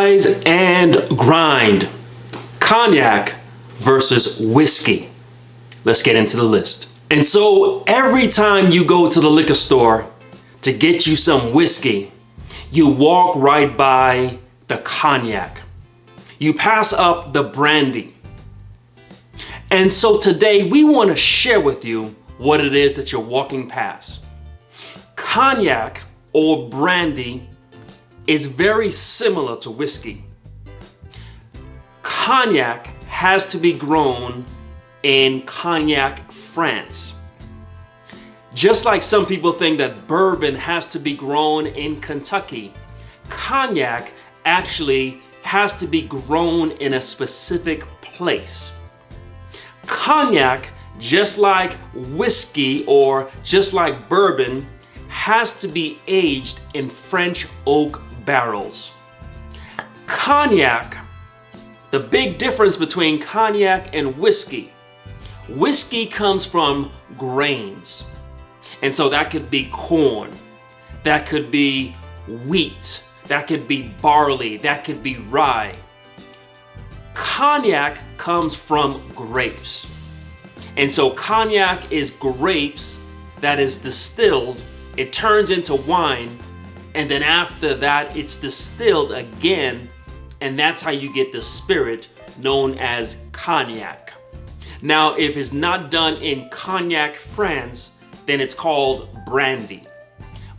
Rise and grind. Cognac versus whiskey. Let's get into the list. And so every time you go to the liquor store to get you some whiskey, you walk right by the cognac. You pass up the brandy. And so today we want to share with you what it is that you're walking past. Cognac or brandy is very similar to whiskey. Cognac has to be grown in Cognac, France. Just like some people think that bourbon has to be grown in Kentucky, cognac actually has to be grown in a specific place. Cognac, just like whiskey or just like bourbon, has to be aged in French oak barrels. Cognac, the big difference between cognac and whiskey comes from grains. And so that could be corn, that could be wheat, that could be barley, that could be rye. Cognac comes from grapes. And so cognac is grapes that is distilled, it turns into wine, and then after that it's distilled again, and that's how you get the spirit known as cognac. Now, if it's not done in Cognac, France, then it's called brandy.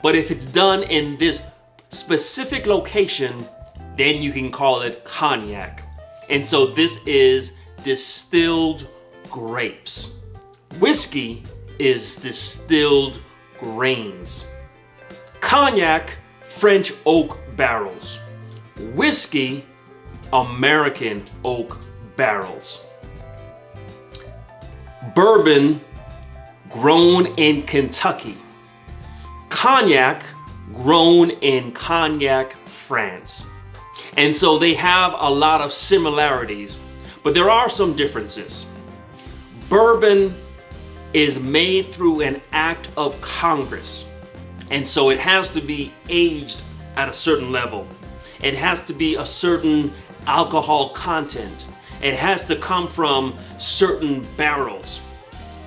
But if it's done in this specific location, then you can call it cognac. And so this is distilled grapes. Whiskey is distilled grains. Cognac, French oak barrels. Whiskey, American oak barrels. Bourbon, grown in Kentucky. Cognac, grown in Cognac, France. And so they have a lot of similarities, but there are some differences. Bourbon is made through an act of Congress, and so it has to be aged at a certain level. It has to be a certain alcohol content. It has to come from certain barrels.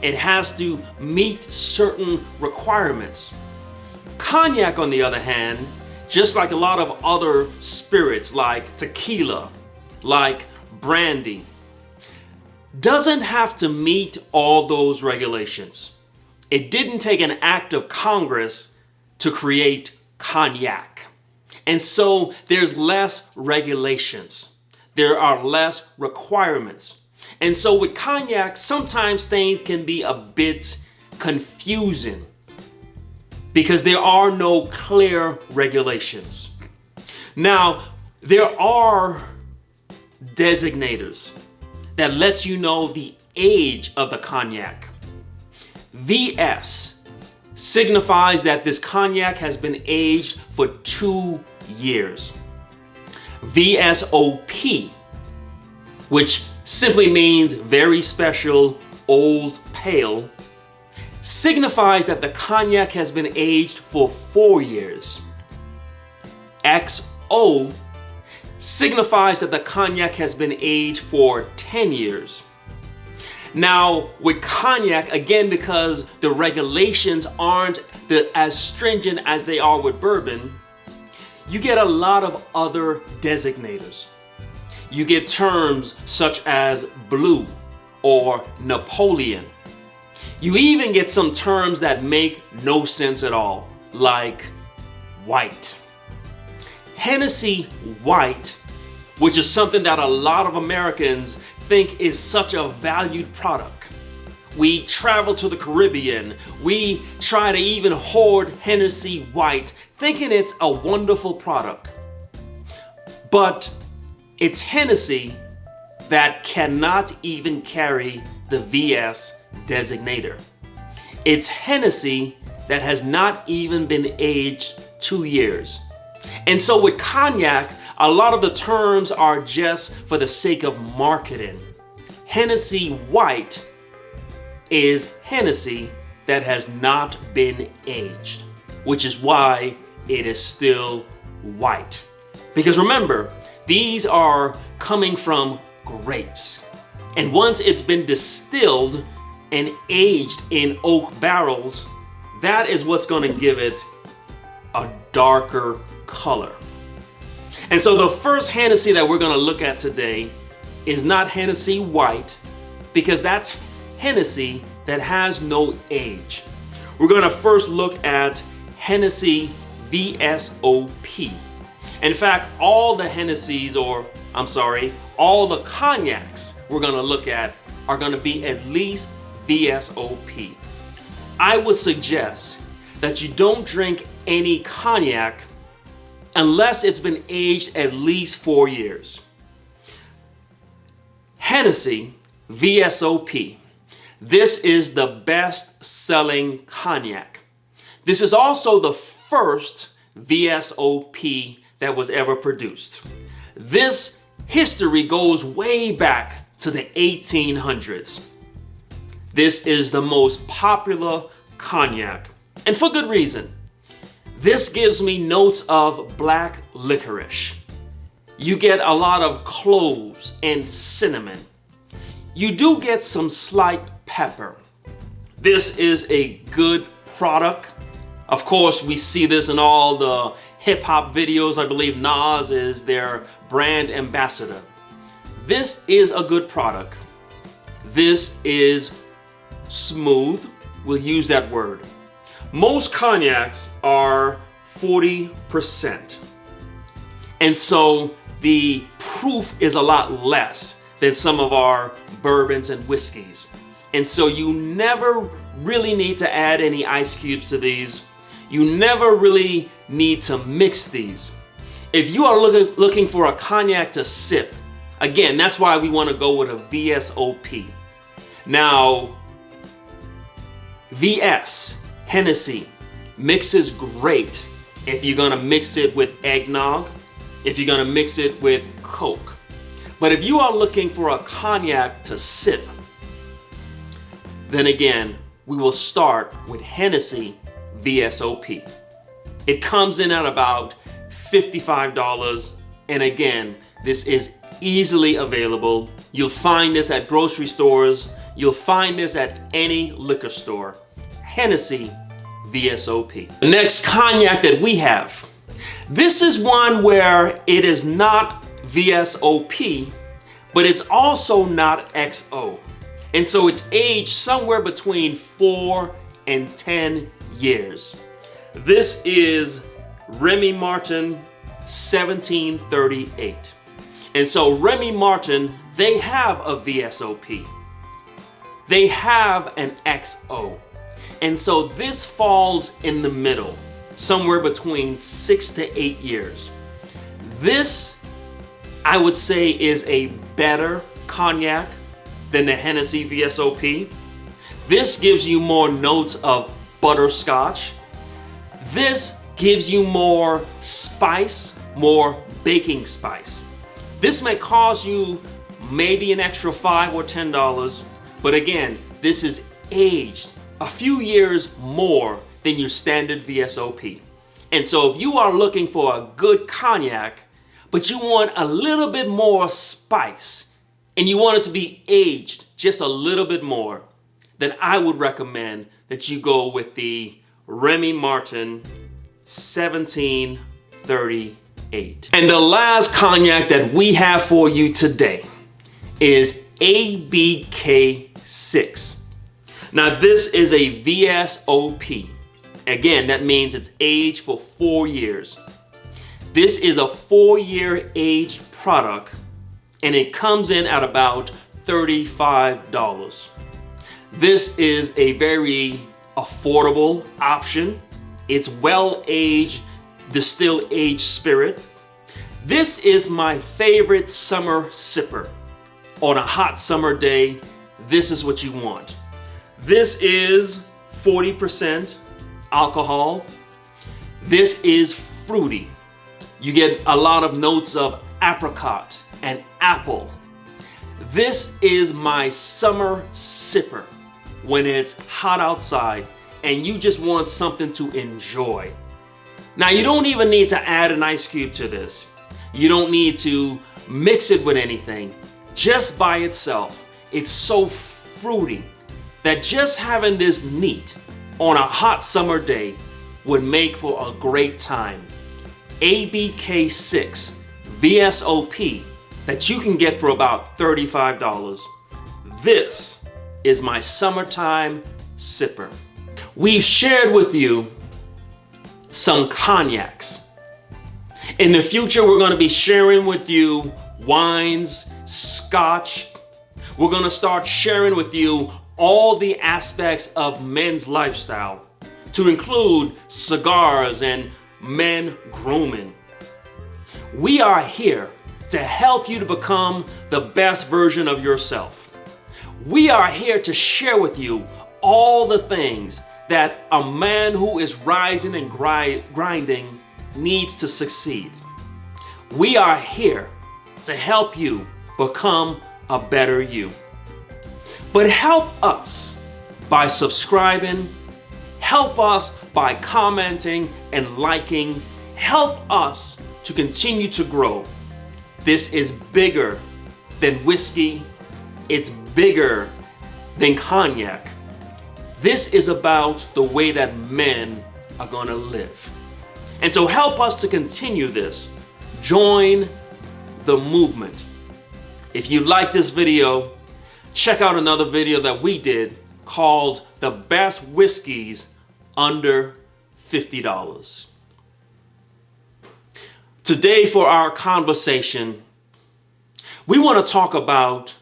It has to meet certain requirements. Cognac, on the other hand, just like a lot of other spirits like tequila, like brandy, doesn't have to meet all those regulations. It didn't take an act of Congress to create cognac. And so there's less regulations. There are less requirements. And so with cognac, sometimes things can be a bit confusing because there are no clear regulations. Now, there are designators that lets you know the age of the cognac. VS signifies that this cognac has been aged for 2 years. VSOP, which simply means very special, old, pale, signifies that the cognac has been aged for 4 years. XO signifies that the cognac has been aged for 10 years. Now, with cognac, again, because the regulations aren't as stringent as they are with bourbon, you get a lot of other designators. You get terms such as blue or Napoleon. You even get some terms that make no sense at all, like white. Hennessy White, which is something that a lot of Americans think is such a valued product. We travel to the Caribbean, we try to even hoard Hennessy White, thinking it's a wonderful product. But it's Hennessy that cannot even carry the VS designator. It's Hennessy that has not even been aged 2 years. And so with cognac, a lot of the terms are just for the sake of marketing. Hennessy White is Hennessy that has not been aged, which is why it is still white. Because remember, These are coming from grapes. And once it's been distilled and aged in oak barrels, that is what's going to give it a darker color. And so the first Hennessy that we're going to look at today is not Hennessy White, because that's Hennessy that has no age. We're going to first look at Hennessy VSOP. In fact, all the Hennessy's, all the cognacs we're going to look at are going to be at least VSOP. I would suggest that you don't drink any cognac unless it's been aged at least 4 years. Hennessy VSOP. This is the best-selling cognac. This is also the first VSOP that was ever produced. This history goes way back to the 1800s. This is the most popular cognac, and for good reason. This gives me notes of black licorice. You get a lot of cloves and cinnamon. You do get some slight pepper. This is a good product. Of course, we see this in all the hip-hop videos. I believe Nas is their brand ambassador. This is a good product. This is smooth. We'll use that word. Most cognacs are 40%. And so the proof is a lot less than some of our bourbons and whiskeys. And so you never really need to add any ice cubes to these. You never really need to mix these. If you are looking for a cognac to sip, again, that's why we want to go with a VSOP. Now, VS, Hennessy, mixes great if you're going to mix it with eggnog, if you're going to mix it with Coke. But if you are looking for a cognac to sip, then again, we will start with Hennessy VSOP. It comes in at about $55. And again, this is easily available. You'll find this at grocery stores. You'll find this at any liquor store. Hennessy VSOP. The next cognac that we have, this is one where it is not VSOP, but it's also not XO. And so it's aged somewhere between 4 and 10 years. This is Remy Martin 1738. And so Remy Martin, they have a VSOP. They have an XO. And so this falls in the middle, somewhere between 6 to 8 years. This, I would say, is a better cognac than the Hennessy VSOP. This gives you more notes of butterscotch. This gives you more spice, more baking spice. This may cost you maybe an extra $5 or $10, but again, this is aged a few years more than your standard VSOP. And so if you are looking for a good cognac, but you want a little bit more spice, and you want it to be aged just a little bit more, then I would recommend that you go with the Remy Martin 1738. And the last cognac that we have for you today is ABK6. Now this is a VSOP. Again, that means it's aged for 4 years. This is a 4-year aged product, and it comes in at about $35. This is a very affordable option. It's well-aged, distilled-aged spirit. This is my favorite summer sipper. On a hot summer day, this is what you want. This is 40% alcohol. This is fruity. You get a lot of notes of apricot and apple. This is my summer sipper when it's hot outside and you just want something to enjoy. Now, you don't even need to add an ice cube to this. You don't need to mix it with anything. Just by itself, it's so fruity that just having this neat on a hot summer day would make for a great time. ABK6 VSOP that you can get for about $35. This is my summertime sipper. We've shared with you some cognacs. In the future, we're going to be sharing with you wines, scotch. We're going to start sharing with you all the aspects of men's lifestyle, to include cigars and men grooming. We are here to help you to become the best version of yourself. We are here to share with you all the things that a man who is rising and grinding needs to succeed. We are here to help you become a better you. But help us by subscribing, help us by commenting and liking, help us to continue to grow. This is bigger than whiskey. It's bigger than cognac. This is about the way that men are going to live. And so help us to continue this. Join the movement. If you like this video, check out another video that we did called The Best Whiskeys Under $50. Today for our conversation, we want to talk about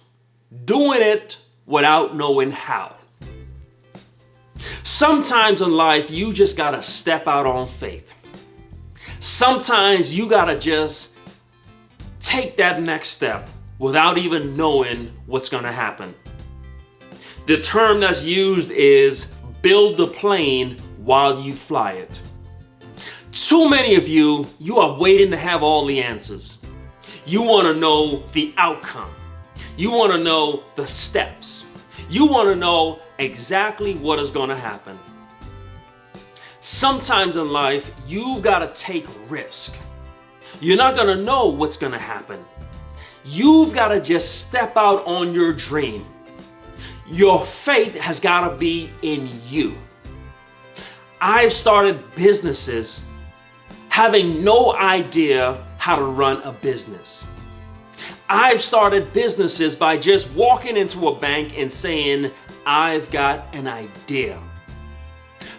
doing it without knowing how. Sometimes in life, you just got to step out on faith. Sometimes you got to just take that next step without even knowing what's going to happen. The term that's used is build the plane while you fly it. Too many of you are waiting to have all the answers. You want to know the outcome. You want to know the steps. You want to know exactly what is going to happen. Sometimes in life, you've got to take risk. You're not going to know what's going to happen. You've got to just step out on your dream. Your faith has got to be in you. I've started businesses having no idea how to run a business. I've started businesses by just walking into a bank and saying, I've got an idea.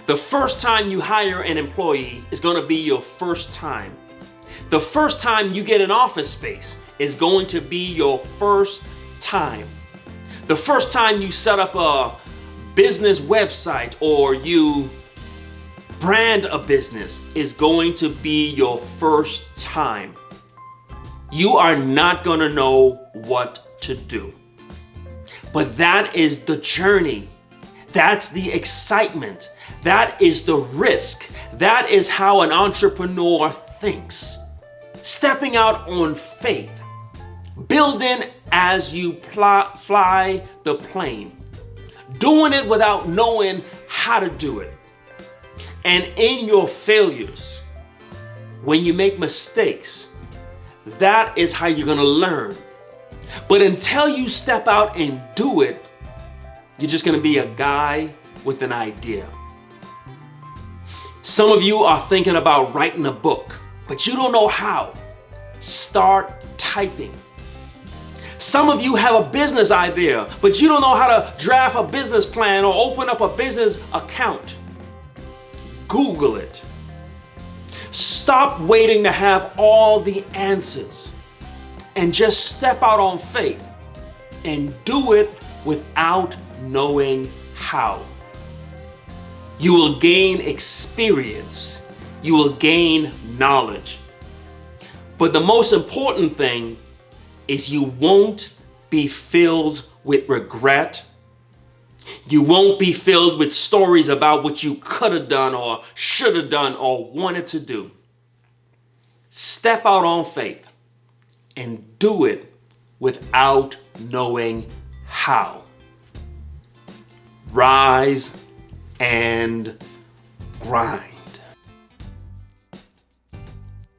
The first time you hire an employee is going to be your first time. The first time you get an office space is going to be your first time. The first time you set up a business website or you brand a business is going to be your first time. You are not going to know what to do. But that is the journey. That's the excitement. That is the risk. That is how an entrepreneur thinks. Stepping out on faith. Building as you fly the plane. Doing it without knowing how to do it. And in your failures, when you make mistakes, that is how you're going to learn. But until you step out and do it, you're just going to be a guy with an idea. Some of you are thinking about writing a book, but you don't know how. Start typing. Some of you have a business idea, but you don't know how to draft a business plan or open up a business account. Google it. Stop waiting to have all the answers and just step out on faith and do it without knowing how. You will gain experience. You will gain knowledge. But the most important thing is you won't be filled with regret. You won't be filled with stories about what you could have done or should have done or wanted to do. Step out on faith and do it without knowing how. Rise and grind.